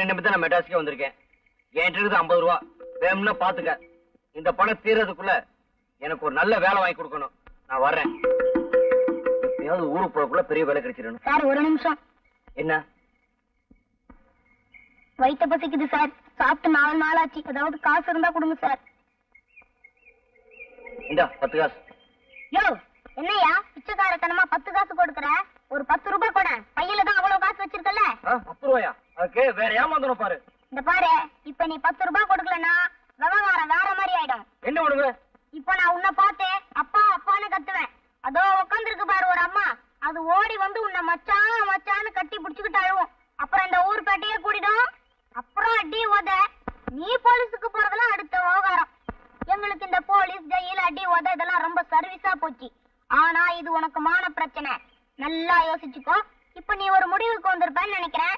உன்னை நம்பி தான் நான் மெட்ராஸ்க்கே வந்திருக்கேன். என்கிட்ட இருக்குது 50 ரூபா. வேணும்னா பாத்துக்க. இந்த பணம் தீர்றதுக்குள்ள எனக்கு ஒரு நல்ல வேலை வாங்கி கொடுக்கணும். நான் வர்றேன். எப்பயாவது ஊருக்கு போறதுக்குள்ள பெரிய வேலை கிடைச்சிடணும். சார் ஒரு நிமிஷம். என்ன? வயிற்று பசிக்குது சார். சாப்பிட்டு 4 நாள் ஆச்சு. ஏதாவது காசு இருந்தா கொடுங்க சார். இந்தா 10 காசு. யோ என்னையா பிச்சைக்காரத்தனமா 10 காசு கொடுக்கற? ஒரு 10 ரூபாய் கூட. பையில தான் அவ்வளவு காசு வச்சிருக்கல. 10 ரூபாயா? அதுக்கு வேற ஏமாந்தணும் பாரு. இந்த பாரு, இப்ப நீ 10 ரூபாய் கொடுக்கலன்னா விவகாரம் வேற மாதிரி ஆயிடும். என்ன பண்ணுங்க? இப்ப நான் உன்னை பார்த்து அப்பா அப்பான்னு கத்துவேன். அதோ உட்காந்துருக்கு பாரு ஒரு அம்மா. அது ஓடி வந்து உன்னை மச்சான் மச்சான்னு கட்டி பிடிச்சுக்கிட்டு அழுவும். அப்புறம் இந்த ஊர் பேட்டையே கூடிடும். அப்புறம் அடி உத. நீ போலீஸுக்கு போறதெல்லாம் அடுத்த விவகாரம். எங்களுக்கு இந்த போலீஸ் ஜெயில் அடி உத இதெல்லாம் ரொம்ப சர்வீஸா போச்சு. ஆனா இது உனக்கு மான பிரச்சனை. நல்லா யோசிச்சுக்கோ. இப்ப நீ ஒரு முடிவுக்கு வந்திருப்பேன்னு நினைக்கிறேன்.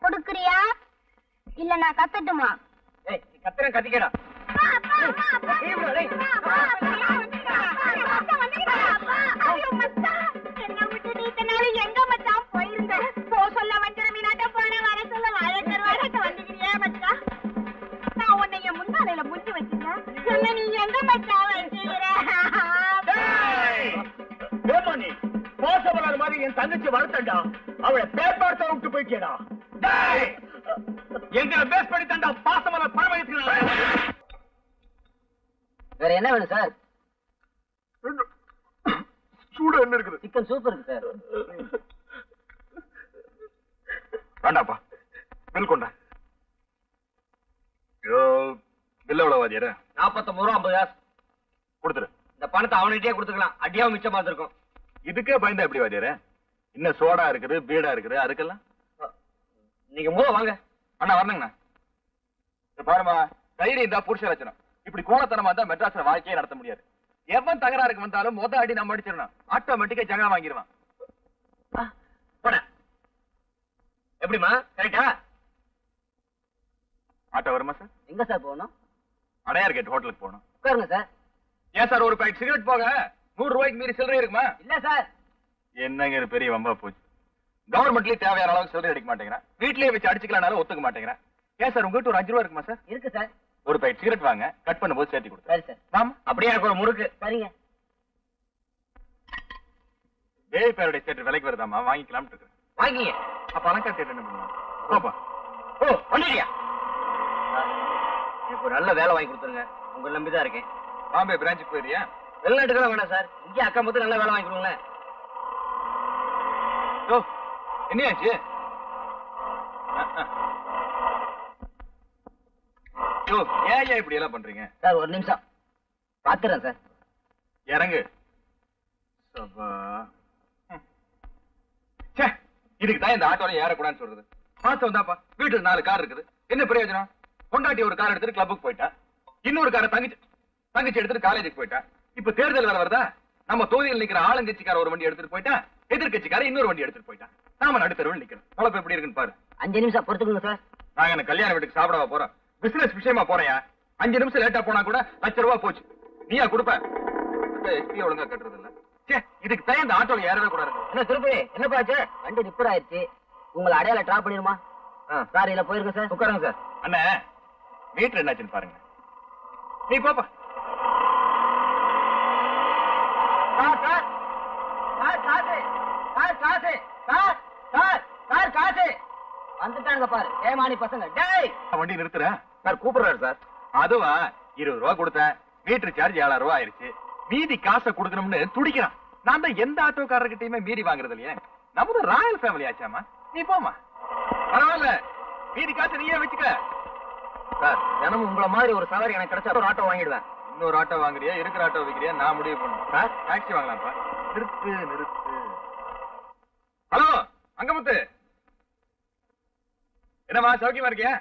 கொடுக்குறியா இல்ல நான் கத்தட்டுமா? ஏய் கத்துறேன், கத்திக்கடா. எங்க மச்சான் போயிருந்த? போ சொல்ல வஞ்சர மீனாட்ட போன வர சொல்ல வாழக்கருவாட்ட வந்துக்கிறியா மச்சான்? நான் உன்னைய முன்னாலையில முஞ்சி வச்சிருக்கேன். என்ன நீ எங்க மச்சான் வச்சிருக்கிற? மோசமலர் மாதிரி என் தங்கச்சி வளர்த்தண்டா. அவளை பேப்பார்த்த விட்டு போயிட்டேடா. எங்களை பேஸ் பண்ணி தண்டா பாசமலர் பரமயத்துக்கு. வேற என்ன வேணும் சார்? சூடு என்ன இருக்குது? சிக்கன் சூப் இருக்கு சார். வேண்டாப்பா, பில் கொண்டா. பில் எவ்வளவு வாதியாரு? 49 ரூபா 50 காசு கொடுத்துரு. இந்த பணத்தை அவன்கிட்டயே கொடுத்துக்கலாம். அடியாவும் மிச்சமா இருக்கும். இதுக்கே பயந்தா எப்படி வாதியாரு? இன்னும் சோடா இருக்குது, பீடா இருக்குது, அதுக்கெல்லாம் நீங்க மூல வாங்க. அண்ணா வரணுங்கண்ணா. பாருமா, தைரியம் தான் புருஷ லட்சணம். இப்படி கோலத்தனமா தான் மெட்ராஸ்ல வாழ்க்கையே நடத்த முடியாது. எவன் தகராறுக்கு வந்தாலும் மொத அடி நம்ம அடிச்சிடணும். ஆட்டோமேட்டிக்கா ஜகா வாங்கிடுவான். எப்படிமா? கரெக்டா? ஆட்டோ வருமா சார்? எங்க சார் போகணும்? அடையார் கேட் ஹோட்டலுக்கு போகணும். உட்காருங்க சார். ஏன் சார் ஒரு பாக்கெட் சிகரெட் போக 100 ரூபாய்க்கு மீறி சில்லறை இருக்குமா? இல்ல சார். என்னங்க இது பெரிய வம்பா போச்சு. கவர்மெண்ட்லயே தேவையான அளவுக்கு சில்லறை அடிக்க மாட்டேங்கிறேன். வீட்லயே வச்சு அடிச்சுக்கலாம்னாலும் ஒத்துக்க மாட்டேங்கிறேன். ஏன் சார் உங்ககிட்ட ஒரு 5 ரூபா இருக்குமா சார்? இருக்கு சார். ஒரு பாக்கெட் சிகரெட் வாங்க, கட் பண்ணும்போது சேர்த்து கொடுத்து. சரி சார். ஆமா, அப்படியே எனக்கு ஒரு முறுக்கு. சரிங்க. தேவி பேருடைய தேட்டர் விலைக்கு வருதாமா, வாங்கிக்கலாம்னு இருக்கு. வாங்கிங்க. அப்ப அலங்கா தேட்டர் என்ன பண்ணுவோம்? போப்பா. ஓ பண்ணிட்டியா? எனக்கு ஒரு நல்ல வேலை வாங்கி கொடுத்துருங்க. உங்களை நம்பிதான் இருக்கேன். பாம்பே பிரான்ச்சுக்கு போயிரியா? வெளிநாட்டுக்கெல்லாம் வேணாம் சார். இங்கே அக்கா மொத்தம் நல்ல வேலை வாங்கி கொடுங்களேன். ஓ என்னையாச்சு? ஏன் இப்படி எல்லாம் பண்றீங்க சார்? ஒரு நிமிஷம் பாத்துறேன் சார். இறங்கு. இதுக்கு தான் இந்த ஆட்டோல ஏறக்கூடாதுன்னு சொல்றது. மாசம் தாப்பா, வீட்டுல 4 கார் இருக்குது. என்ன பிரயோஜனம்? கொண்டாட்டி ஒரு கார் எடுத்துட்டு கிளப்புக்கு போயிட்டா, இன்னொரு காரை தங்கச்சி எடுத்துட்டு காலேஜுக்கு போயிட்டா. இப்ப தேர்தல் வேற வருதா? நம்ம தொகுதியில் நிக்கிற ஆளுங்கட்சிக்கார ஒரு வண்டி எடுத்துட்டு போயிட்டா, எதிர்கட்சிக்கார இன்னொரு வண்டி எடுத்துட்டு போயிட்டா. நாம நடுத்தருவில் நிக்கிறோம். பொழப்பு எப்படி இருக்குன்னு பாரு. 5 நிமிஷம் பொறுத்துக்குங்க சார். நாங்க என்ன கல்யாண வீட்டுக்கு சாப்பிடவா போறோம்? பிசினஸ் விஷயமா போறேயா? 5 நிமிஷம் லேட்டா போனா கூட ₹1,00,000 போச்சு. நீயா கொடுப்ப? எஸ்பி ஒழுங்கா கட்டுறது இல்ல. இதுக்கு தான் இந்த ஆட்டோல ஏறவே கூடாது. என்ன திருப்பி என்ன பாச்சு? வண்டி ரிப்பேர் ஆயிடுச்சு. உங்களை அடையாள டிராப் பண்ணிடுமா? சார் இல்ல போயிருங்க சார். உட்காருங்க சார். அண்ணா மீட்டர் என்னாச்சுன்னு பாருங்க. நீ போப்பா. வந்துட்டாங்க பாரு ஏமானி பசங்க. டேய் வண்டி நிறுத்துறேன் சார். கூப்பிடுறாரு சார். அதுவா 20 ரூபா கொடுத்தேன். மீட்டர் சார்ஜ் 7,000 ரூபாய் ஆயிருச்சு. மீதி காசை கொடுக்கணும்னு துடிக்கிறான். நான் தான் எந்த ஆட்டோக்காரர்கிட்டயுமே மீறி வாங்குறது இல்லையே. நமது ராயல் ஃபேமிலி ஆச்சாமா. நீ போமா. பரவாயில்ல, மீதி காசை நீயே வச்சுக்க. சார் தினமும் உங்களை மாதிரி ஒரு சவாரி எனக்கு கிடைச்சா ஒரு ஆட்டோ வாங்கிடுவேன். இன்னொரு ஆட்டோ வாங்குறியா, இருக்கிற ஆட்டோ வைக்கிறியா, நான் முடிவு பண்ணுவேன். சார் டாக்ஸி வாங்கலாம்ப்பா. நிறுத்து. ஹலோ அங்கமுத்து, என்னமா சௌக்கியமா இருக்கியா?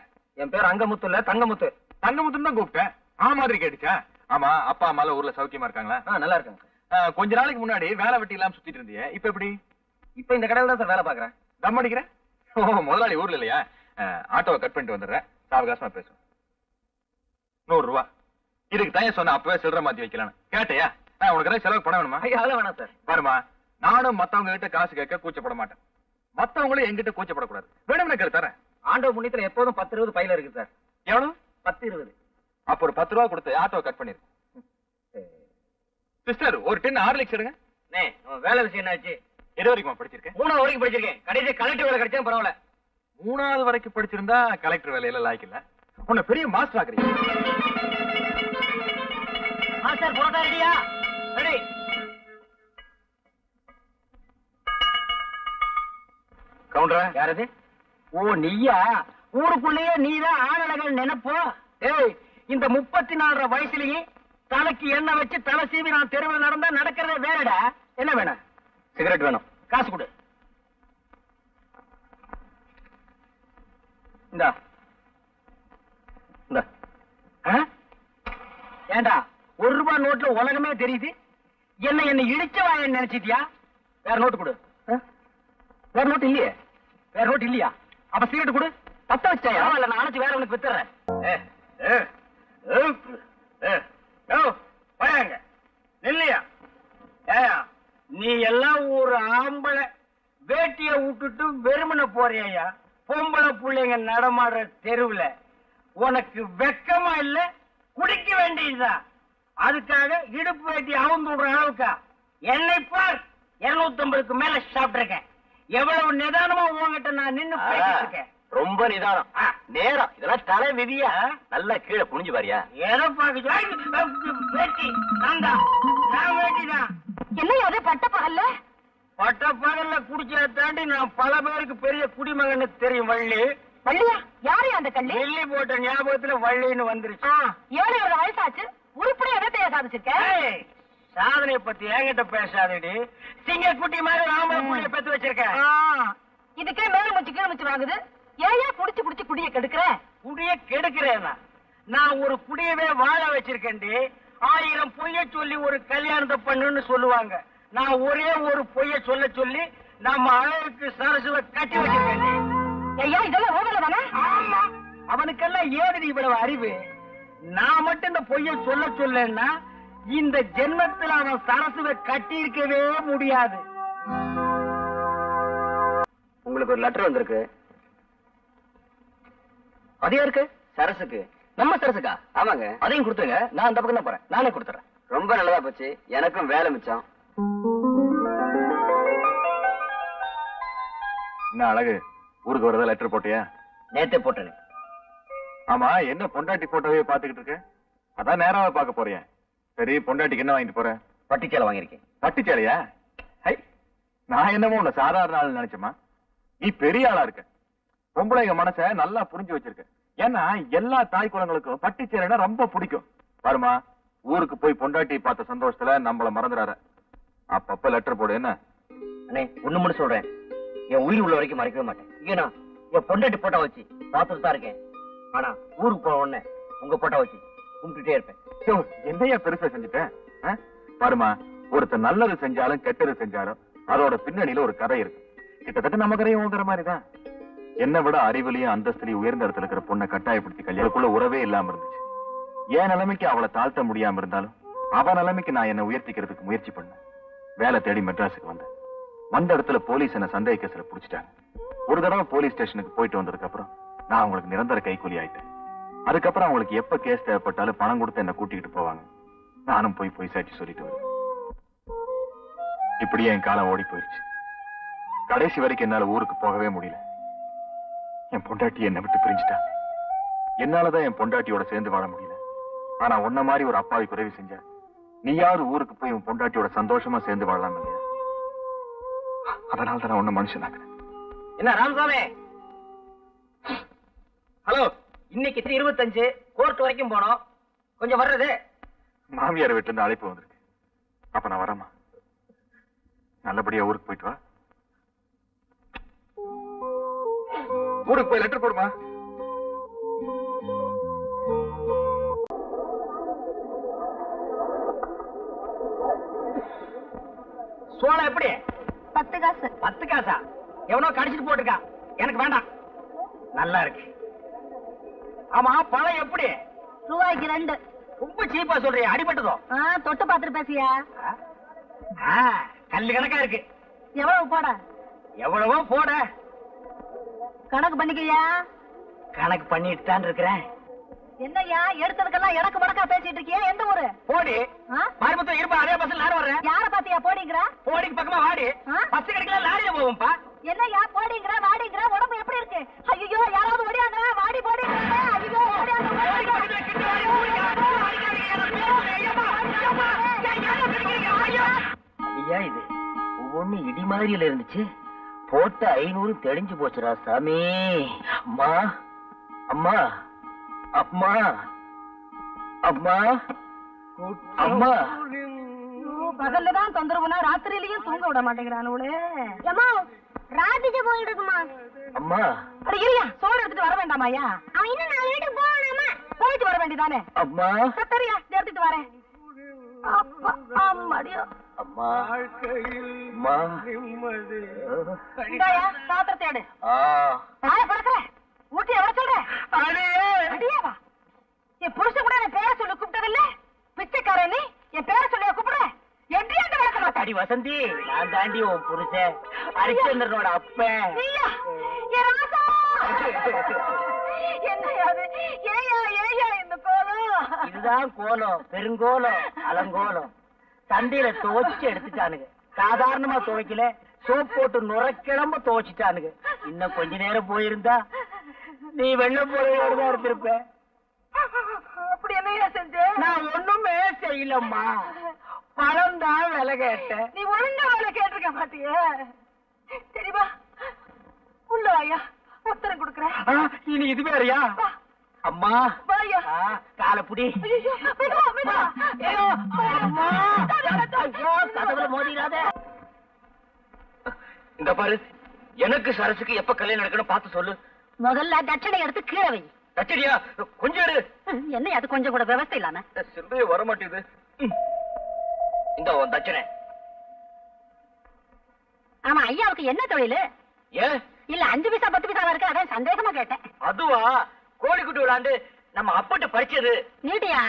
என் பேர் அங்கமுத்து இல்ல தங்கமுத்து. தங்கமுத்துன்னு தான் கூப்பிட்டேன். மாதிரி கேட்டுச்சா? ஆமா, அப்பா அம்மா ஊர்ல சௌக்கியமா இருக்காங்களா? நல்லா இருக்காங்க. கொஞ்ச நாளைக்கு முன்னாடி வேலை வெட்டி இல்லாம சுத்திட்டு இருந்தியே, இப்ப எப்படி? இப்ப இந்த கடையில தான் சார் வேலை பாக்குறேன். தம் அடிக்கிறேன். முதலாளி ஊர்ல இல்லையா? ஆட்டோவை கட் பண்ணிட்டு வந்துடுறேன். சாவகாசமா பேசுவோம். 100 ரூபா. இதுக்கு தய சொன்ன அப்பவே சில்லறை மாத்தி வைக்கலாம். கேட்டையா? உனக்கு செலவு பண்ண வேணுமா? அதெல்லாம் வேணாம் சார். பாருமா, நானும் மத்தவங்க கிட்ட காசு கேட்க கூச்சப்பட மாட்டேன். மத்தவங்களும் என்கிட்ட கூச்சப்படக்கூடாது. வேணும்னு கேட்டு தரேன். ஆண்டவ புண்ணியத்துல எப்போதும் 10-20 பையில இருக்கு சார். எவ்வளவு? 10-20. அப்ப ஒரு 10 ரூபா கொடுத்து ஆட்டோ கட் பண்ணிரு. சிஸ்டர் ஒரு டின் ஹார்லிக்ஸ் எடுங்க. வேலை விஷயம் என்னாச்சு? எது வரைக்கும் படிச்சிருக்கேன்? 3வது வரைக்கும் படிச்சிருக்கேன். கடைசி கலெக்டர் வேலை கிடைச்சா பரவாயில்ல. 3வது வரைக்கும் படிச்சிருந்தா கலெக்டர் வேலையில லாய்க்கல. உன்னை பெரிய மாஸ்டர் ஆக்குறீங்க. மாஸ்டர் போறதா ரெடியா? ரெடி. கவுண்டரா யாரது? ஓ நீயா? ஊருக்குள்ளேயே நீதான் ஆளழகன் நினைப்போ? ஏய், இந்த 34 வயசுலயே தலைக்கு எண்ணெய் வச்சு தலை சீவி நான் தெருவில் நடந்தா நடக்கிறதே வேறடா. என்ன வேணும்? சிகரெட் வேணும். காசு கொடு. இந்தா இந்தா. ஏண்டா 1 ரூபாய் நோட்ல உலகமே தெரியுது. என்ன இடிச்ச வாயன்னு நினைச்சிட்டியா? வேற நோட்டு கொடு. வேற நோட்டு இல்லையே. வேற நோட்டு இல்லையா? அப்ப சிகரெட் கொடு. பத்த வச்சாயா? இல்ல நான் அணைச்சு வேற உனக்கு வித்துறேன். இல்லையா? ஏயா நீ எல்லாம் ஒரு ஆம்பளை வேட்டிய விட்டுட்டு வெறுமனை போறியா? பொம்பளை பிள்ளைங்க நடமாடுற தெருவுல உனக்கு வெக்கமா இல்ல? குடிக்க வேண்டியதுதான். அதுக்காக இடுப்பு வேட்டி அவுந்து விடுற அளவுக்கா? என்னை பார், 250க்கு மேல சாப்பிட்டிருக்கேன். எவ்வளவு நிதானமா உங்ககிட்ட நான் நின்னு பேசிட்டு இருக்கேன். ரொம்ப நிதானம், நேரம். இதெல்லாம் தலை விதியா? நல்லா கீழே குனிஞ்சு பாரியா? எதை பாக்க வேட்டி? நான் வேட்டிதான். என்ன அது பட்ட பகல்ல? பட்ட பகல்ல குடிச்சத தாண்டி நான் பல பேருக்கு பெரிய குடிமகன்னு தெரியும். வள்ளி. வள்ளியா? யாரு அந்த கள்ளி? வெள்ளி போட்ட ஞாபகத்துல வள்ளின்னு வந்துருச்சு. 7 வயசாச்சு. உருப்படி எதத்தையா சாதிச்சிருக்க? சாதனைய பத்தி என்கிட்ட பேசாதடி. சிங்க குட்டி மாதிரி ராம புள்ளிய பெத்து வச்சிருக்கேன். இதுக்கே மேல முச்சு கீழ முச்சு வாங்குது. ஏயா குடிச்சு குடிச்சு குடிய கெடுக்கிற? குடிய கெடுக்கிறேன்னா நான் ஒரு குடியவே வாழ வச்சிருக்கேன்டி. 1000 பொய்ய சொல்லி ஒரு கல்யாணத்தை பண்ணுன்னு சொல்லுவாங்க. நான் ஒரே ஒரு பொய்ய சொல்லி நம்ம அழகுக்கு சரசுவ கட்டி வச்சிருக்கேன்டி. ஐயா இதெல்லாம் ஓகல தானே? ஆமா, அவனுக்கெல்லாம் ஏதுடி இவ்வளவு அறிவு? நான் மட்டும் இந்த பொய்ய சொல்லன்னா இந்த ஜென்மத்தில் அவன் சரசுவை கட்டி இருக்கவே முடியாது. உங்களுக்கு ஒரு லெட்டர் வந்திருக்கு. அது யாருக்கு? சரசுக்கு. நம்ம சரசுக்கா? ஆமாங்க. அதையும் கொடுத்துருங்க. நான் அந்த பக்கம் தான் போறேன். நானே கொடுத்துறேன். ரொம்ப நல்லதா போச்சு. எனக்கும் வேலை மிச்சம். என்ன அழகு, ஊருக்கு வரதா லெட்டர் போட்டியா? நேத்தே போட்டேன். ஆமா, என்ன பொண்டாட்டி போட்டோவே பாத்துக்கிட்டு இருக்க? அதான் நேராவே பார்க்க போறேன். சரி, பொண்டாட்டிக்கு என்ன வாங்கிட்டு போற? பட்டுச்சேலை வாங்கியிருக்கேன். பட்டுச்சேலையா? ஹை, நான் என்னமோ உன்னை சாதாரண ஆள் நினைச்சமா? நீ பெரிய ஆளா இருக்க. பொம்பளைங்க மனச நல்லா புரிஞ்சு வச்சிருக்க. ஏன்னா எல்லா தாய் குலங்களுக்கும் பட்டுச்சேலைனா ரொம்ப பிடிக்கும். பாருமா, ஊருக்கு போய் பொண்டாட்டி பார்த்த சந்தோஷத்துல நம்மள மறந்துடார. அப்பப்ப லெட்டர் போடு. என்ன அண்ணே, ஒண்ணு மட்டும் சொல்றேன். என் உயிர் உள்ள வரைக்கும் மறைக்கவே மாட்டேன். ஏன்னா என் பொண்டாட்டி போட்டோ வச்சு பார்த்துட்டு தான் இருக்கேன். ஆனா ஊருக்கு போன உடனே உங்க போட்டோ வச்சு கும்பிட்டுட்டே இருப்பேன். என்னையா பெருசா செஞ்சுட்டேன்? பாருமா, ஒருத்தர் நல்லது செஞ்சாலும் கெட்டது செஞ்சாலும் அதோட பின்னணியில ஒரு கதை இருக்கு. கிட்டத்தட்ட நம்ம கதையும் உங்கிற மாதிரிதான். என்னை விட அறிவுலையும் அந்தஸ்துலையும் உயர்ந்த இடத்துல இருக்கிற பொண்ணை கட்டாயப்படுத்தி கல்யாணக்குள்ள உறவே இல்லாம இருந்துச்சு. என் நிலைமைக்கு அவளை தாழ்த்த முடியாம இருந்தாலும் அவ நிலைமைக்கு நான் என்ன உயர்த்திக்கிறதுக்கு முயற்சி பண்ணேன். வேலை தேடி மெட்ராஸுக்கு வந்தேன். வந்த இடத்துல போலீஸ் என்ன சந்தேக கேஸ்ல புடிச்சிட்டாங்க. ஒரு தடவை போலீஸ் ஸ்டேஷனுக்கு போயிட்டு வந்ததுக்கு அப்புறம் நான் அவங்களுக்கு நிரந்தர கைக்கூலி ஆயிட்டேன். அதுக்கப்புறம் அவங்களுக்கு எப்ப கேஸ் தேவைப்பட்டாலும் பணம் கொடுத்து என்ன கூட்டிகிட்டு போவாங்க. நானும் போய் சாட்சி சொல்லிட்டு வருவேன். இப்படியே என் காலம் ஓடி போயிருச்சு. கடைசி வரைக்கும் என்னால ஊருக்கு போகவே முடியல. என் பொண்டாட்டி என்னை விட்டு பிரிஞ்சுட்டா. என்னாலதான் என் பொண்டாட்டியோட சேர்ந்து வாழ முடியல. ஆனா உன்ன மாதிரி ஒரு அப்பாவுக்கு உதவி செஞ்ச நீயாவது ஊருக்கு போய் உன் பொண்டாட்டியோட சந்தோஷமா சேர்ந்து வாழலாம் இல்லையா? அதனால தான் நான் உன்ன மனுஷனாக்குறேன். என்ன ராமசாமி? ஹலோ, இன்னைக்கு 25 கோர்ட் வரைக்கும் போனோம். கொஞ்சம் வர்றது. மாமியார் வீட்டுல இருந்து அழைப்பு வந்திருக்கு. அப்ப நான் வரமா? நல்லபடியா ஊருக்கு போயிட்டு வா. ஊருக்கு போய் லெட்டர் போடுமா? சோளம் எப்படி? 10 காசு. 10 காசா? எவனோ கடிச்சிட்டு போட்டிருக்கா. எனக்கு வேண்டாம். நல்லா இருக்கு. ஆமா, பழம் எப்படி? ரூபாய்க்கு 2. ரொம்ப சீப்பா சொல்றியா? அடிபட்டதோ? தொட்டு பாத்துட்டு பேசியா? கல்லு கணக்கா இருக்கு. எவ்வளவு போட? எவ்வளவோ போட. கணக்கு பண்ணிக்கையா? கணக்கு பண்ணிட்டு தான் இருக்கிறேன். என்னய்யா எடுத்ததுக்கெல்லாம் எனக்கு மடக்கா பேசிட்டு இருக்கியா? எந்த ஊரு? போடி மறுபடியும் இருப்பா. அதே பஸ்ல நானும் வர்றேன். யார பாத்தியா போடிங்கிற? போடிக்கு பக்கமா வாடி. பஸ் கிடைக்கல லாரியில போவோம்ப்பா. என்னய்யா போடிங்கிற வாடிங்கிற? உடம்பு எப்படி இருக்கு? ஐயோ யாராவது ஓடியாங்க. வாடி போடிங்கிற. ஐயோ ஓடியாங்க. ஐயா இது ஒவ்வொன்னு இடி மாதிரியில இருந்துச்சு. போட்ட 500 தெளிஞ்சு போச்சுடா சாமி. அம்மா அம்மா அம்மா அம்மா அம்மா. பகல்லதான் தொந்தரவுனா ராத்திரியிலயும் தூங்க விட மாட்டேங்கிறானுங்களே. ஏமா ராத்திரி போயிட்டு இருக்குமா? அம்மா அட இல்லையா சோறு எடுத்துட்டு வர வேண்டாமாயா? அவன் இன்னும் 4 வீட்டுக்கு போகணுமா? போயிட்டு வர வேண்டியதானே? அம்மா சரியா எடுத்துட்டு வரேன். அப்பா அம்மாடியோ. அம்மா அம்மா இந்தாயா பாத்திரத்தை எடு. தாய பறக்கிற ஊட்டி எவ்வளவு சொல்ற? அடியாவா? என் புருஷன் கூட என் பேரை சொல்லி கூப்பிட்டதில்ல. பிச்சைக்காரன் நீ என் பேரை சொல்லி கூப்பிடுற? எப்படி அந்த வளர்க்க அடி வசந்தி, நான் தாண்டி உன் புருஷன் ஹரிச்சந்திரனோட அப்பன். நீயா? என் ராசா! என்னையா அது? ஏயா இந்த கோலம்? இதுதான் கோலம், பெருங்கோலம், அலங்கோலம். சந்தையில துவைச்சு எடுத்துட்டானுங்க. சாதாரணமா துவைக்கல, சோப் போட்டு நுரைக்கிழம்ப துவைச்சிட்டானுங்க. இன்னும் கொஞ்ச நேரம் போயிருந்தா நீ வெள்ள போறதோடதான் இருந்திருப்ப. அப்படி என்னையா செஞ்ச? நான் ஒண்ணுமே செய்யலம்மா. பழம் தான் விலை கேட்டேன். நீ ஒழுங்கா வேலை கேட்டிருக்க மாட்டியே. சரிவா உள்ள வாயா, உத்தரம் கொடுக்குறேன். இனி இது வேறையா? அம்மா வாயா. காலப்புடி. கதவுல மோதிராத. இந்த பாரு, எனக்கு சரசுக்கு எப்ப கல்யாணம் நடக்கணும் பார்த்து சொல்லு. முதல்ல தட்சணை எடுத்து கீழே வை. தச்சடியா கொஞ்சம் எடு. என்ன அது கொஞ்சம் கூட விவசாய இல்லாம? சிந்தைய வர மாட்டேது. இந்த உன் தச்சனை. ஆமா ஐயாவுக்கு என்ன தொழில்? ஏன் இல்ல 5 பைசா 10 பைசா இருக்கு, அதான் சந்தேகமா கேட்டேன். அதுவா, கோழிக்குட்டி விளாண்டு நம்ம அப்பட்ட பறிச்சது. நீட்டியா?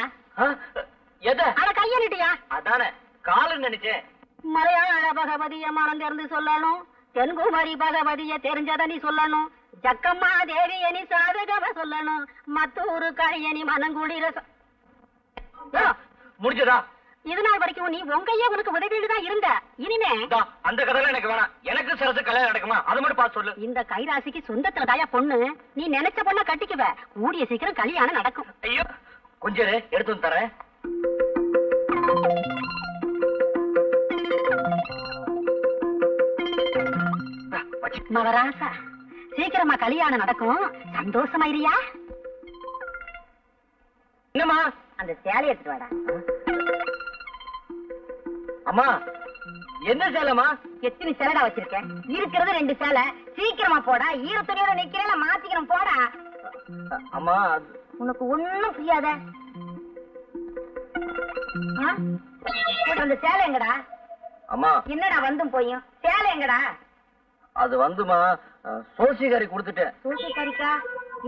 எத? அட கைய நீட்டியா? அதானே காலுன்னு நினைச்சேன். மலையாள பகவதிய மனம் தெரிந்து சொல்லணும், தென்குமரி பகவதிய தெரிஞ்சத நீ சொல்லணும், ஜக்கம்மா தேவிய நீ சாதகவ சொல்லணும், மத்தூரு கழிய நீ மனங்குளிர முடிஞ்சதா? இது நாள் வரைக்கும் நீ உங்கையே உனக்கு உதவிட்டு தான் இருந்த. இனிமே அந்த கதைலாம் எனக்கு வேணாம். எனக்கு சரசு கல்யாணம் நடக்குமா அதை மட்டும் பார்த்து சொல்லு. இந்த கைராசிக்கு சொந்தத்துல தாயா பொண்ணு. நீ நினைச்ச பொண்ண கட்டிக்குவ. கூடிய சீக்கிரம் கல்யாணம் நடக்கும். ஐயோ கொஞ்சம் எடுத்து வந்து தரேன். மகராசா சீக்கிரமா கல்யாணம் நடக்கும். சந்தோஷமாயிரியா? என்னம்மா? அந்த சேலை எடுத்துட்டு வாடா. அம்மா என்ன சேலமா? எத்தனை சேலடா வச்சிருக்கேன்? இருக்கிறது 2 சேலை. சீக்கிரமா போடா. ஈர துணியோட நிக்கிறேன், மாத்திக்கிறோம் போடா. அம்மா உனக்கு ஒண்ணும் புரியாத. அந்த சேலை எங்கடா? அம்மா என்னடா வந்தும் போயும் சேலை எங்கடா? அது வந்துமா சோசிகாரி கொடுத்துட்டேன். சூசிக்கறிக்கா?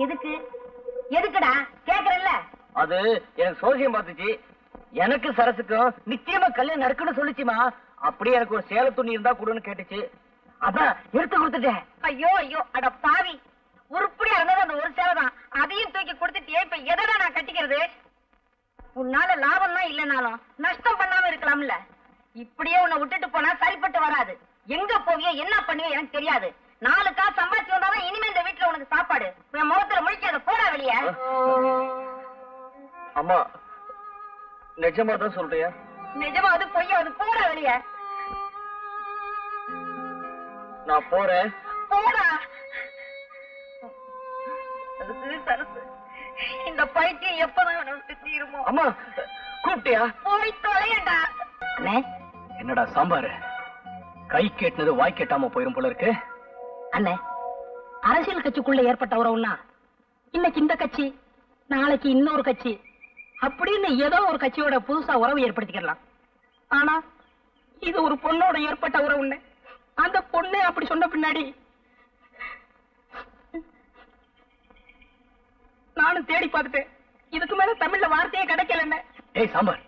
எதுக்கு? எதுக்குடா கேக்குறல்ல? அது எனக்கு சோசியம் பார்த்துச்சு. எனக்கு சரசுக்கும் நிச்சயமா கல்யாணம் நடக்குன்னு சொல்லிச்சுமா. அப்படியே எனக்கு ஒரு சேலை துணி இருந்தா கொடுன்னு கேட்டுச்சு. அதான் எடுத்து கொடுத்துட்டேன். ஐயோ ஐயோ அட பாவி. உருப்படியா இருந்தது அந்த ஒரு சேலை தான். அதையும் தூக்கி கொடுத்துட்டே இப்ப எதடா நான் கட்டிக்கிறது? உன்னால லாபம் தான் இல்லைனாலும் நஷ்டம் பண்ணாம இருக்கலாம்ல. இப்படியே உன்னை விட்டுட்டு போனா சரிப்பட்டு வராது. எங்க போவியோ என்ன பண்ணுவியோ எனக்கு தெரியாது. 4 காசு சம்பாதிச்சு வந்தாதான் இனிமே இந்த வீட்டுல உனக்கு சாப்பாடு. என் முகத்துல முழிக்காத, போடா வெளிய. அம்மா நிஜமா தான் சொல்றியா? நிஜமாவது பொய்யாவது, போடா வெளிய. நான் போறேன். போடா. அதுக்கு சரசு இந்த பைத்தியம் எப்பதான் விட்டு தீருமோ? அம்மா கூப்பிட்டியா? போய் தொலையடா. அண்ணே என்னடா சாம்பாரு? கை கேட்டது வாய் கேட்டாம போயிரும் போல இருக்கு. அண்ணே அரசியல் கட்சிக்குள்ள ஏற்பட்ட உறவுன்னா இன்னைக்கு இந்த கட்சி, நாளைக்கு இன்னொரு கட்சி அப்படின்னு ஏதோ ஒரு கட்சியோட புதுசா உறவு ஏற்படுத்திக்கலாம். ஆனா இது ஒரு பொண்ணோட ஏற்பட்ட உறவுன்னு அந்த பொண்ணு அப்படி சொன்ன பின்னாடி நானும் தேடி பார்த்துட்டேன். இதுக்கு மேல தமிழ்ல வார்த்தையே கிடைக்கல. ஏய் சாம்பார்,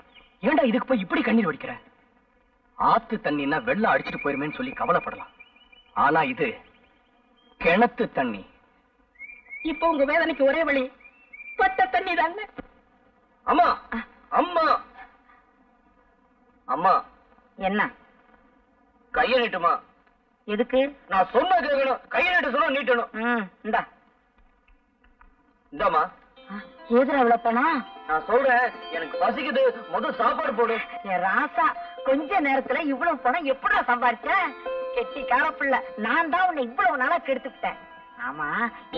ஏன்டா இதுக்கு போய் இப்படி கண்ணீர் வடிக்கிற? ஆத்து தண்ணின்னா வெள்ளம் அடிச்சிட்டு போயிருமேன்னு சொல்லி கவலைப்படலாம். ஆனா இது கிணத்து தண்ணி. இப்ப உங்க வேதனைக்கு ஒரே வழி பட்ட தண்ணி தாங்க. அம்மா அம்மா அம்மா என்ன கையை நீட்டுமா. எதுக்கு? நான் சொன்ன கேட்கணும். கையை நீட்டு சொன்னா நீட்டணும். இந்தா இந்தாமா. எதுல அவ்வளவு பணம்? நான் சொல்றேன், எனக்கு பசிக்குது, முதல் சாப்பாடு போடு. என் ராசா, கொஞ்ச நேரத்துல இவ்வளவு பணம் எப்படா சம்பாரிச்ச? கெட்டி காரப்பிள்ள, நான் தான் உன்னை இவ்வளவு நாளா கெடுத்துட்டேன். ஆமா,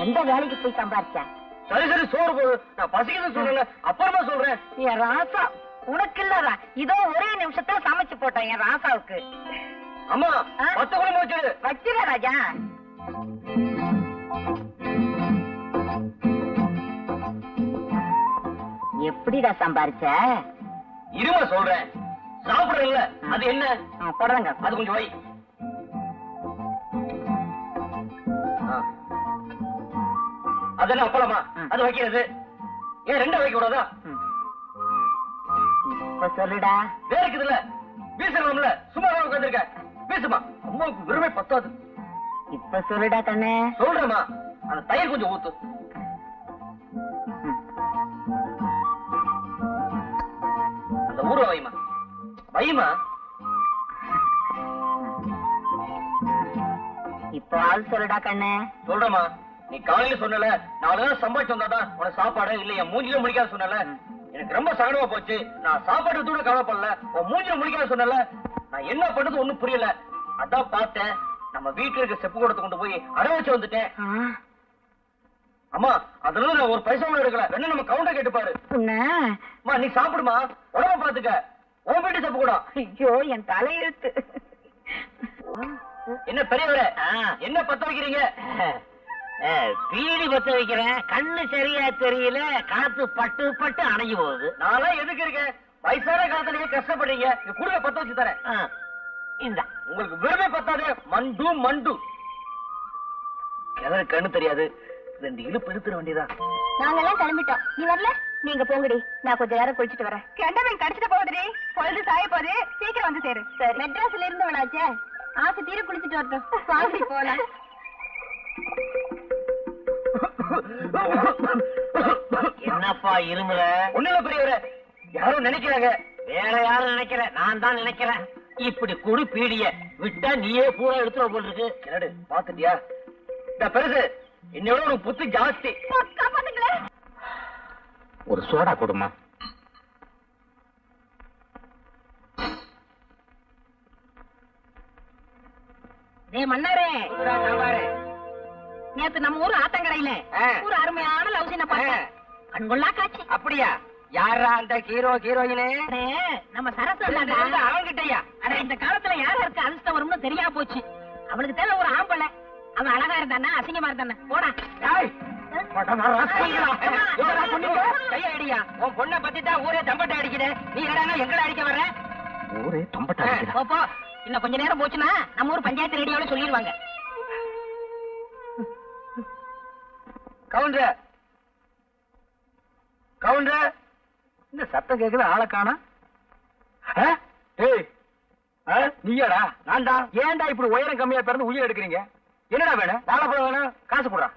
எந்த வேலைக்கு போய் சம்பாரிச்ச? சரி சரி சோறு போடு. நான் பசிக்குது சொல்லல, அப்புறமா சொல்றேன். என் ராசா, உனக்கு இல்லடா, இதோ ஒரே நிமிஷத்துல சமைச்சு போட்டேன் என் ராசாவுக்கு. அம்மா 10 குழம்பு வச்சிடு. வச்சிட ராஜா. எப்படிடா சம்பாரிச்ச? இருமா சொல்றேன். சாப்பிடுறீங்கள, அது என்ன? போடுறாங்க. அது கொஞ்சம் வை. அது என்ன அப்பளமா? அது வைக்கிறது ஏன் 2 வைக்க கூடாதா? இப்ப சொல்லுடா. வேர்க்குதுல்ல, வீசணும்ல, சும்மா உட்காந்துருக்க. வீசுமா. அம்மாவுக்கு வெறுமை பத்தாது. இப்ப சொல்லுடா கண்ணே. சொல்றேம்மா, அந்த தயிர் கொஞ்சம் ஊத்து. அந்த ஊற வைமா. வைமா. இப்போ ஆள் சொல்லுடா கண்ணே. சொல்றேம்மா, நீ காலையில சொன்னல 4 நாள் சம்பாதிச்சு வந்தாதான் உனக்கு சாப்பாடு இல்ல என் மூஞ்சில முடிக்காத சொன்னல. எனக்கு ரொம்ப சங்கடமா போச்சு. நான் சாப்பாடு கூட கவலைப்படல, உன் மூஞ்சில முடிக்காத சொன்னல. நான் என்ன பண்றது ஒண்ணும் புரியல. அதான் பார்த்தேன், நம்ம வீட்டுல இருக்க செப்பு கூடத்தை கொண்டு போய் அடை வச்சு வந்துட்டேன். அம்மா, அதனால நான் ஒரு பைசா கூட எடுக்கல. வேணா நம்ம கவுண்டர் கேட்டுப்பாரு. அம்மா நீ சாப்பிடுமா, உடம்ப பாத்துக்க. உன் வீட்டு செப்பு கூட. ஐயோ, என் தலையெழுத்து. என்ன பெரியவரே, என்ன பத்த வைக்கிறீங்க? பீடி பத்த வைக்கிறேன். கண்ணு சரியா தெரியல, காத்து பட்டு பட்டு அணைஞ்சு போகுது. நான்லாம் எதுக்கு இருக்கேன்? வயசான காலத்துல நீங்க கஷ்டப்படுறீங்க. குடுக்க பத்த வச்சு தரேன். இந்த உங்களுக்கு விரும்பே பத்தாது. மண்டு மண்டு கிணறு கண்ணு தெரியாது. 2 இழுப்பு இழுத்துற வேண்டியதா. நாங்கெல்லாம் கிளம்பிட்டோம். நீ வரல? நீங்க போங்கடி, நான் கொஞ்ச நேரம் குளிச்சுட்டு வரேன். கெண்டவன் கடிச்சிட்டு போகுதுடி. பொழுது சாய போகுது, சீக்கிரம் வந்து சேரு. சரி. மெட்ராஸ்ல இருந்தவளாச்சே, ஆசை தீர குளிச்சுட்டு வரட்டும். வாங்கி போலாம். என்னப்பா இருமுற? ஒண்ணுல பெரியவரே, யாரும் நினைக்கிறாங்க. வேற யாரும் நினைக்கிற, நான் தான் நினைக்கிறேன். இப்படி குடி பீடிய விட்டா நீயே பூரா எடுத்துட போல் இருக்கு. என்னடு பாத்துட்டியா? இந்த பெருசு என்னோட ஒரு புத்தி ஜாஸ்தி. ஒரு சோடா கொடுமா. மன்னாரே, நேத்து நம்ம ஊர் ஆத்தங்கரையில ஒரு அருமையான லவ் சீனை பார்த்தேன். கண்கொள்ளா காட்சி. அப்படியா? யாரா அந்த ஹீரோ ஹீரோயினே? நம்ம சரசு அவங்கிட்டயா? இந்த காலத்துல யார் யாருக்கு அதிர்ஷ்டம் வரும்னு தெரியா போச்சு. அவளுக்கு தேவை ஒரு ஆம்பளை. அவன் அழகா இருந்தானா அசிங்கமா இருந்தானே? போடா. கையடியா, உன் பொண்ணை பத்தி தான் ஊரே தம்பட்ட அடிக்குது. நீ என்னடா எங்களை அடிக்க வர்ற? ஊரே தம்பட்டா அடிக்குதா? போ. இன்னும் கொஞ்ச நேரம் போச்சுன்னா நம்ம ஊர் பஞ்சாயத்து ரேடியோல சொல்லிடுவாங்க. கவுண்டர் கவுண்டர், இந்த சத்தம் கேக்குது, ஆளை காணா. நீயாடா? நான்டா. ஏன்டா இப்படி உயரம் கம்மியா பிறந்து உயிர் எடுக்கிறீங்க? என்னடா வேணும்? வாழைப்பழம் வேணும், காசு போடுறா.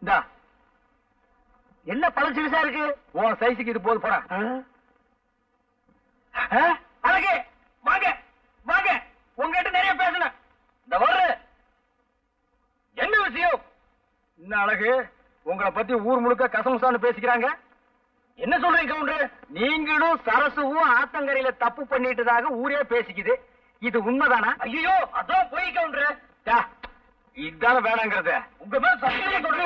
இந்தா. என்ன பழம் சிறுசா இருக்கு? உன் சைஸுக்கு இது போது போடா. அழகு, வாங்க வாங்க, உங்ககிட்ட நிறைய பேசணும். இந்த வர்ற என்ன விஷயம்? என்ன அழகு, உங்களை பத்தி ஊர் முழுக்க கசமுசான்னு பேசிக்கிறாங்க. என்ன சொல்றீங்க கவுண்டர்? நீங்களும் சரசுவும் ஆத்தங்கரையில தப்பு பண்ணிட்டதாக ஊரே பேசிக்குது. இது உண்மைதானா? ஐயோ, அதான் போய் கவுண்டர். இதுதான வேணாங்கிறது. உங்க மேல சத்தியமா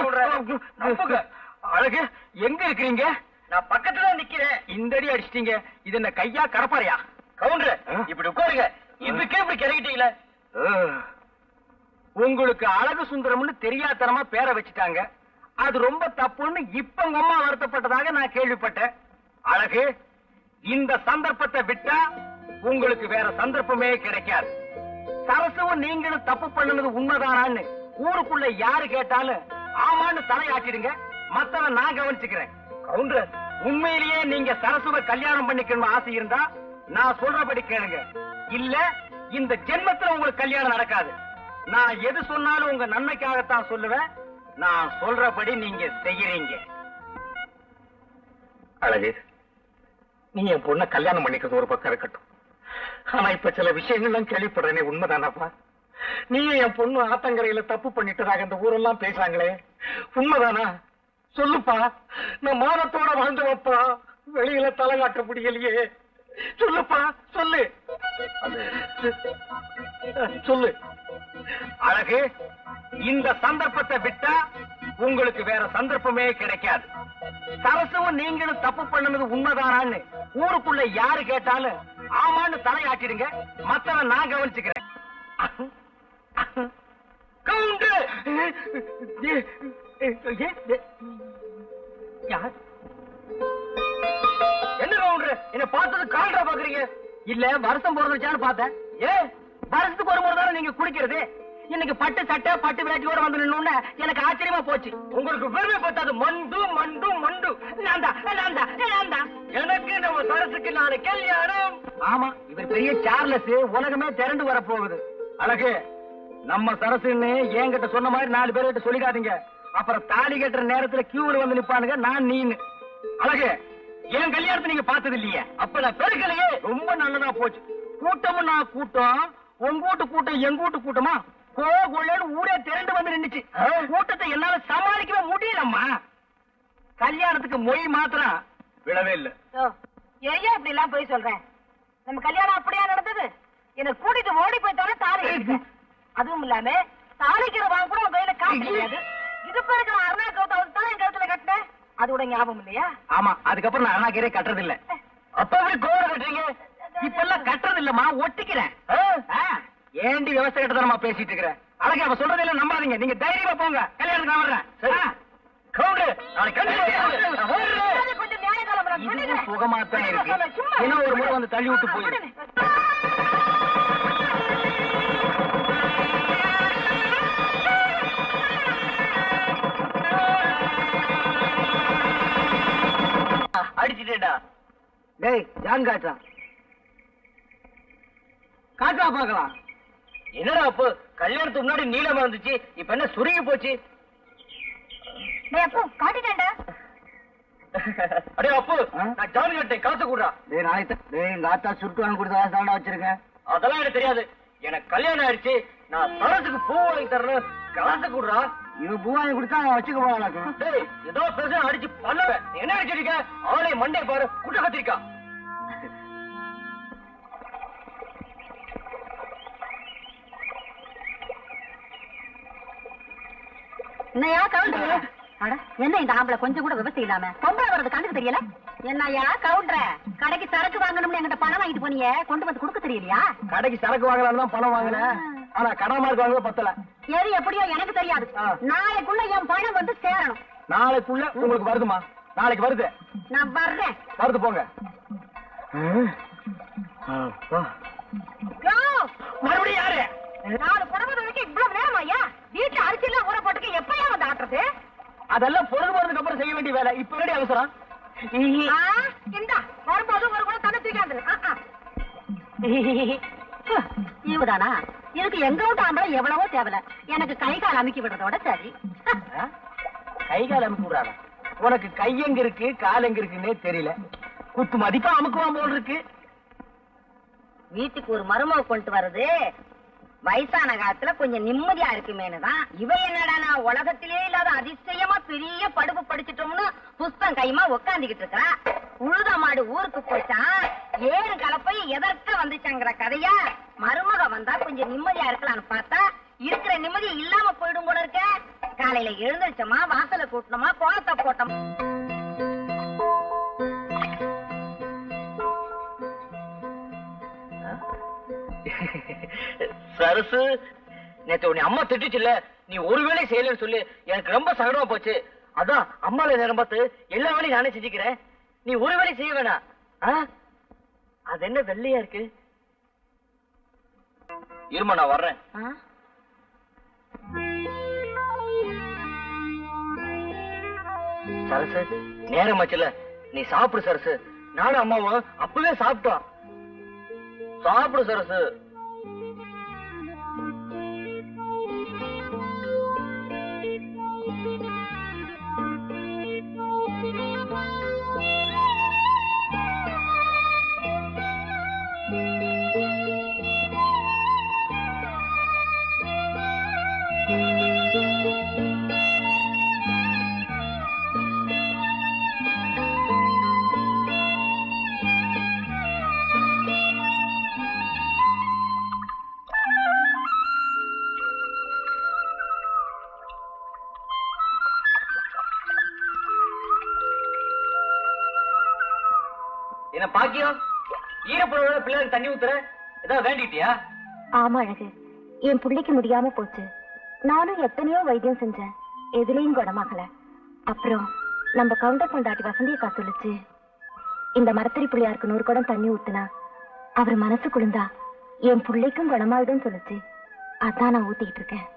சொல்றேன். அழகு, எங்க இருக்கிறீங்க? நான் பக்கத்துல தான் நிக்கிறேன். இந்த அடி அடிச்சிட்டீங்க. இது என்ன கையா கடப்பாறையா? கவுண்டர், இப்படி உட்காருங்க. இதுக்கே இப்படி கிறங்கிட்டீங்களே. உங்களுக்கு அழகு சுந்தரம்னு தெரியாதனமா பேரை வச்சுட்டாங்க. அது ரொம்ப தப்புன்னு இப்ப உங்க அம்மா வருத்தப்பட்டதாக நான் கேள்விப்பட்டேன். அழகு, இந்த சந்தர்ப்பத்தை விட்டா உங்களுக்கு வேற சந்தர்ப்பமே கிடைக்காது. சரசுவும் நீங்களும் தப்பு பண்ணுனது உண்மைதானான்னு ஊருக்குள்ள யாரு கேட்டாலும் ஆமான்னு தலையாட்டிடுங்க. மத்தவன் நான் கவனிச்சுக்கிறேன். கவுண்டர், உண்மையிலேயே நீங்க சரசுவை கல்யாணம் பண்ணிக்கணும் ஆசை இருந்தா நான் சொல்றபடி கேளுங்க. இல்ல இந்த ஜென்மத்துல உங்களுக்கு கல்யாணம் நடக்காது. நான் எது சொன்னாலும் உங்க நன்மைக்காகத்தான் சொல்லுவேன். நான் சொல்றபடி நீங்க செய்யறீங்க. அழகு, நீ என் பொண்ண கல்யாணம் பண்ணிக்கிறது ஒரு பக்கம் இருக்கட்டும். ஆனா இப்ப சில விஷயங்கள்லாம் கேள்விப்படுறேனே, உண்மைதானாப்பா? நீ என் பொண்ணு ஆத்தங்கரையில தப்பு பண்ணிட்டதாக இந்த ஊரெல்லாம் பேசுறாங்களே, உண்மைதானா? சொல்லுப்பா. நான் மானத்தோட வாழ்ந்தவப்பா, வெளியில தலை காட்ட முடியலையே. சொல்லுப்பா, சொல்லு. சொல்லு. அழகு, இந்த சந்தர்ப்பத்தை விட்டா உங்களுக்கு வேற சந்தர்ப்பமே கிடைக்காது. சரசுவும் நீங்களும் தப்பு பண்ணது உண்மைதானான்னு ஊருக்குள்ள யாரு கேட்டாலும் ஆமான்னு தலையாட்டிடுங்க. மத்தவன் நான் கவனிச்சுக்கிறேன். கவுண்டர்! என்ன கவுண்டர், என்ன பார்த்தது கால்ரா பாக்குறீங்க? இல்ல வருஷம் போறதுச்சான்னு பார்த்தேன். வருஷத்துக்கு ஒரு முறை தானே நீங்க குடிக்கிறது. இன்னைக்கு பட்டு சட்டை பட்டு வேட்டியோட வந்து நின்னு எனக்கு ஆச்சரியமா போச்சு. உங்களுக்கு பெருமை பத்தாது. மண்டு மண்டு மண்டு. எனக்கு நம்ம சரசுக்கு நாளை கல்யாணம். ஆமா, இவர் பெரிய சார்லஸ். உலகமே திரண்டு வர போகுது. அழகு, நம்ம சரசுன்னு என்கிட்ட சொன்ன மாதிரி 4 பேர்கிட்ட சொல்லிடாதீங்க. அப்புறம் தாலி கட்டுற நேரத்துல கியூல வந்து நிப்பானுங்க நான் நீன்னு. அழகு, என் கல்யாணத்தை நீங்க பார்த்தது இல்லையே. அப்ப நான் பெருக்கலையே. ரொம்ப நல்லதா போச்சு. கூட்டமும் நான் கூட்டம், உங்கூட்டு கூட்டம் எங்கூட்டு கூட்டமா கோகுலன்னு ஊரே திரண்டு வந்து நின்னுச்சு. கூட்டத்தை என்னால சமாளிக்கவே முடியலம்மா. கல்யாணத்துக்கு மொய் மாத்திரம் விடவே இல்ல. ஏன் இப்படி எல்லாம் போய் சொல்றேன்? நம்ம கல்யாணம் அப்படியா நடந்தது? என்ன கூட்டிட்டு ஓடி போய்த்தானே தாலி கட்டிட்டேன். அதுவும் இல்லாம தாலிக்கிற வாங்க கூட உங்க கையில காசு கிடையாது. இது பிறகு அருணா கௌதம் தான் என் கழுத்துல கட்டினேன். அதோட ஞாபகம் இல்லையா? ஆமா, அதுக்கப்புறம் நான் அருணாக்கீரே கட்டுறது இல்ல. அப்ப எப்படி கோவம் கட்டுறீங்க? இப்ப எல்லாம் கட்டுறது இல்லம்மா, ஒட்டிக்கிறேன். ஏண்டி விவசாய கட்டதனமா பேசிட்டு இருக்கிறேன்? அழகா அவ சொல்றதெல்லாம் நம்பாதீங்க. நீங்க தைரியமா போங்க. கல்யாணத்துக்கு நான் வர்றேன். கவுண்டர், கொஞ்சம் நியாய காலம் சுகமா தான் இருக்கு. இன்னும் ஒரு முறை வந்து தள்ளி விட்டு போயிரு. அடிச்சுட்டேடா. டேய், ஜான் காட்டுறான். காட்டா பாக்கலாம். என்னடா அப்போ கல்யாணத்துக்கு முன்னாடி நீளமா இருந்துச்சு, இப்ப என்ன சுருங்கி போச்சு? காட்டிட்டேன்டா. அடே அப்போ, நான் ஜான் கட்டேன், காசு கூடா. டேய் நாளைக்கு எங்க ஆத்தா சுருட்டு வாங்கி கொடுத்தா தாண்டா வச்சிருக்கேன். அதெல்லாம் எனக்கு தெரியாது. எனக்கு கல்யாணம் ஆயிடுச்சு. நான் சரசுக்கு பூ வாங்கி தரணும், காசு கூடா. இவன் பூ வாங்கி கொடுத்தா அவன் வச்சுக்க போறான். டேய், ஏதோ பேச அடிச்சு பண்ணுவேன். என்ன அடிச்சிருக்க? அவளை மண்டே பாரு, குட்ட கத்திரிக்கா. என்னையா கவுண்டர்? என்ன இந்த ஆம்பளை கொஞ்சம் கூட விவசாயம் இல்லாம பொம்பளை வர்றது கண்ணுக்கு தெரியல? என்னையா கவுண்டர், கடைக்கு சரக்கு வாங்கணும்னு என்கிட்ட பணம் வாங்கிட்டு போனீங்க, கொண்டு வந்து கொடுக்க தெரியலையா? கடைக்கு சரக்கு வாங்கலாம் தான் பணம் வாங்கினேன். ஆனா கடமார்க்கு வாங்க பத்தல. எது எப்படியோ எனக்கு தெரியாது. நாளைக்குள்ள என் பணம் வந்து சேரணும். நாளைக்குள்ள உங்களுக்கு வருதுமா? நாளைக்கு வருது. நான் வர்றேன். வருது, போங்க. மறுபடியும் யாரு? 4 புடவை வைக்க இவ்வளவு நேரம் ஐயா? வீட்டுல அரிசி எல்லாம் ஊற போட்டுக்க எப்பயா வந்து ஆட்டுறது? அதெல்லாம் பொழுது போறதுக்கு அப்புறம் செய்ய வேண்டிய வேலை. இப்ப வேண்டிய அவசரம். இந்தா வரும்போது ஒரு கூட தண்ணி தூக்காந்து. இவதானா? இதுக்கு எங்க விட்டு ஆம்பளை எவ்வளவோ தேவல. எனக்கு கை கால் அமுக்கி விடுறதோட சரி. கை கால் அமுக்கி விடுறாங்க. உனக்கு கை எங்க இருக்கு கால் எங்க இருக்குன்னே தெரியல. குத்து மதிப்பா அமுக்குவான் போல் இருக்கு. வீட்டுக்கு ஒரு மருமக கொண்டு வர்றது வயசான காலத்துல கொஞ்சம் நிம்மதியா இருக்குமேனுதான். இவ என்னடா நான் உலகத்திலே இல்லாத அதிசயமா பெரிய படுப்பு படிச்சிட்டோம்னு புஸ்தம் கைமா உக்காந்துகிட்டு இருக்கா. உழுத மாடு ஊருக்கு போச்சான், 7 கலப்பை எதற்க வந்துச்சாங்கிற கதையா. மருமக வந்தா கொஞ்சம் நிம்மதியா இருக்கலாம்னு பார்த்தா இருக்கிற நிம்மதி இல்லாம போயிடும் போல இருக்க. காலையில எழுந்திருச்சோமா, வாசலை கூட்டணுமா, கோலத்தை போட்டோம். சரசு, நேத்து உன்னை அம்மா திட்டுச்சுல்ல, நீ ஒரு வேலை செய்யலன்னு சொல்லி எனக்கு ரொம்ப சங்கடமா போச்சு. அதான் அம்மால நேரம் பார்த்து எல்லா வேலையும் நானே செஞ்சுக்கிறேன். நீ ஒரு வேலை செய்ய வேணாம். அது என்ன வெள்ளையா இருக்கு? இருமா, நான் வர்றேன். சரசு, நேரம் ஆச்சுல, நீ சாப்பிடு சரசு. நானும் அம்மாவும் அப்பவே சாப்பிட்டோம். சாப்பிடு சரசு. என்ன பாக்கியம் ஈரப்புறவோட பிள்ளைகளுக்கு தண்ணி ஊத்துற ஏதாவது வேண்டிட்டியா? ஆமா அழகு, என் பிள்ளைக்கு முடியாம போச்சு. நானும் எத்தனையோ வைத்தியம் செஞ்சேன், எதுலயும் குணமாகல. அப்புறம் நம்ம கவுண்டர் கொண்டாட்டி வசந்தியக்கா சொல்லுச்சு, இந்த மரத்தடி பிள்ளையாருக்கு 100 குடம் தண்ணி ஊத்துனா அவர் மனசு குளிர்ந்தா என் பிள்ளைக்கும் குணமாயிடும் சொல்லுச்சு. அதான் நான் ஊத்திக்கிட்டு இருக்கேன்.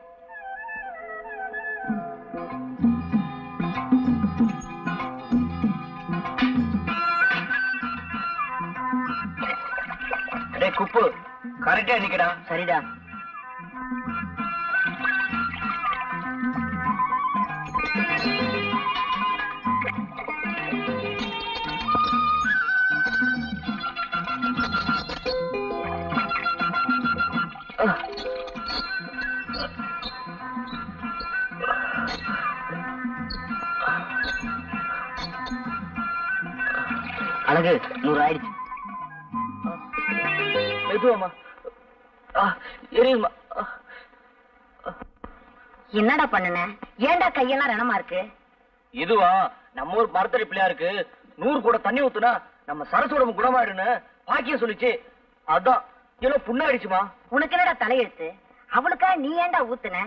குப்பு கரெக்டா நிக்கடா. சரிடா. அழகு 100 ஆயிடுச்சு. மெதுவாமா. எரியுமா? என்னடா பண்ணுன? ஏன்டா கையெல்லாம் ரணமா இருக்கு? இதுவா நம்ம ஊர் மரத்தடி பிள்ளையாருக்கு 100 கூட தண்ணி ஊத்துனா நம்ம சரசோட குணமாயிடுன்னு பாக்கியம் சொல்லிச்சு. அதான் ஏதோ புண்ணாயிடுச்சுமா. உனக்கு என்னடா தலையெழுத்து? அவளுக்கா நீ ஏன்டா ஊத்துன?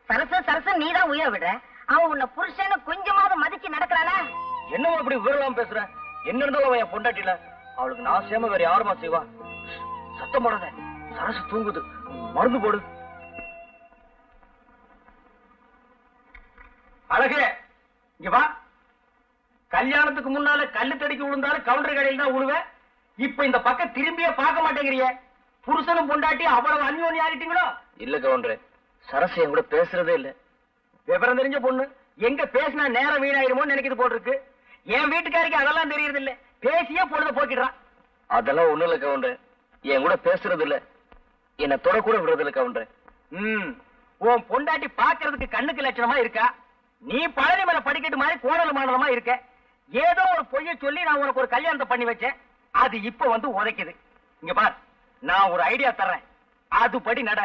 சரசு சரசு நீதான் உயிரை விடுற. அவன் உன்னை புருஷன்னு கொஞ்சமாவது மதிச்சு நடக்கிறாளா? என்னவோ அப்படி விவரலாம் பேசுற? என்ன இருந்தாலும் அவன் என் பொண்டாட்டில. அவளுக்கு நான் சேம வேற யாருமா செய்வா? சத்தம் போடாத, சரசு தூங்குது. மருந்து போடு. அழகு இங்க வா. கல்யாணத்துக்கு முன்னால கல்லு தடிக்கு விழுந்தாலும் கவுண்டர் கடையில் தான் விழுவேன். இப்ப இந்த பக்கம் திரும்பியே பார்க்க மாட்டேங்கிறிய. புருஷனும் பொண்டாட்டி அவ்வளவு அந்யோன்யம் ஆகிட்டீங்களோ? இல்ல கவுண்டரே, சரசு என் கூட பேசுறதே இல்ல. விவரம் தெரிஞ்ச பொண்ணு எங்க பேசினா நேரம் வீணாயிருமோன்னு நினைக்கிறது போட்டிருக்கு. என் வீட்டுக்காரிக்கு அதெல்லாம் தெரியறது இல்ல. பேசியே பொழுத போக்கிடுறான். அதெல்லாம் ஒண்ணு இல்ல கவுண்டரே, என் கூட பேசுறது இல்ல. என்ன தொட கூட விடுறது இல்ல கவுண்டரே. உன் பொண்டாட்டி பாக்குறதுக்கு கண்ணுக்கு லட்சணமா இருக்கா. நீ பழனி மேல படிக்கட்டு மாதிரி கோணல் மாடலமா இருக்க. ஏதோ ஒரு பொய்ய சொல்லி நான் உனக்கு ஒரு கல்யாணத்தை பண்ணி வச்சேன். அது இப்ப வந்து உதைக்குது. இங்க பார், நான் ஒரு ஐடியா தர்றேன். அதுபடி நட,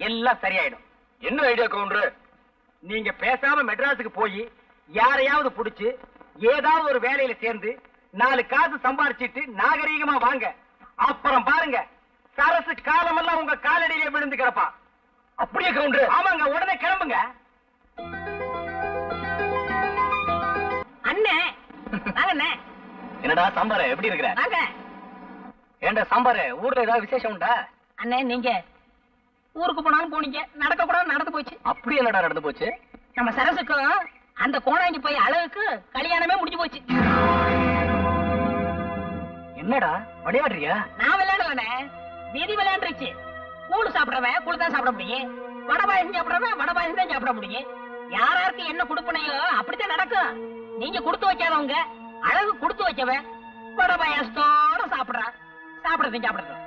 எல்லாம் சரியாயிடும். என்ன ஐடியா கவுண்டர்? நீங்க பேசாம மெட்ராஸுக்கு போய் யாரையாவது புடிச்சு ஏதாவது ஒரு வேலையில சேர்ந்து 4 காசு சம்பாரிச்சிட்டு நாகரீகமா வாங்க. அப்புறம் பாருங்க, சரசு காலமெல்லாம் உங்க காலடியிலே விழுந்து கிடப்பா. அப்படியே கவுண்டர்? ஆமாங்க, உடனே கிளம்புங்க. அண்ணே வாங்கண்ணே. என்னடா சாம்பார எப்படி இருக்கிற? வாங்க ஏண்டா சாம்பார, ஊர்ல ஏதாவது விசேஷம் உண்டா? அண்ணே. நீங்க ஊருக்கு போனாலும் போனீங்க, நடக்க கூட நடந்து போச்சு. அப்படி என்னடா நடந்து போச்சு? நம்ம சரசுக்கும் அந்த கோணாங்கி போய் அழகுக்கு கல்யாணமே முடிஞ்சு போச்சு. என்னடா விளையாடுறியா? நான் விளையாடலண்ணே, வீதி விளையாண்டுருச்சு. கூழ் சாப்பிடுறவன் கூழ் தான் சாப்பிட முடியும். வடை பாயசம் சாப்பிடுறவன் வடை பாயசம் தான் சாப்பிட முடியும். யாராருக்கு என்ன கொடுப்பனையோ அப்படித்தான் நடக்கும். நீங்க கொடுத்து வைக்காதவங்க, அழகு கொடுத்து வைக்கவன் வடை பாயசத்தோட சாப்பிடுறான். சாப்பிடறதையும் சாப்பிடறோம்.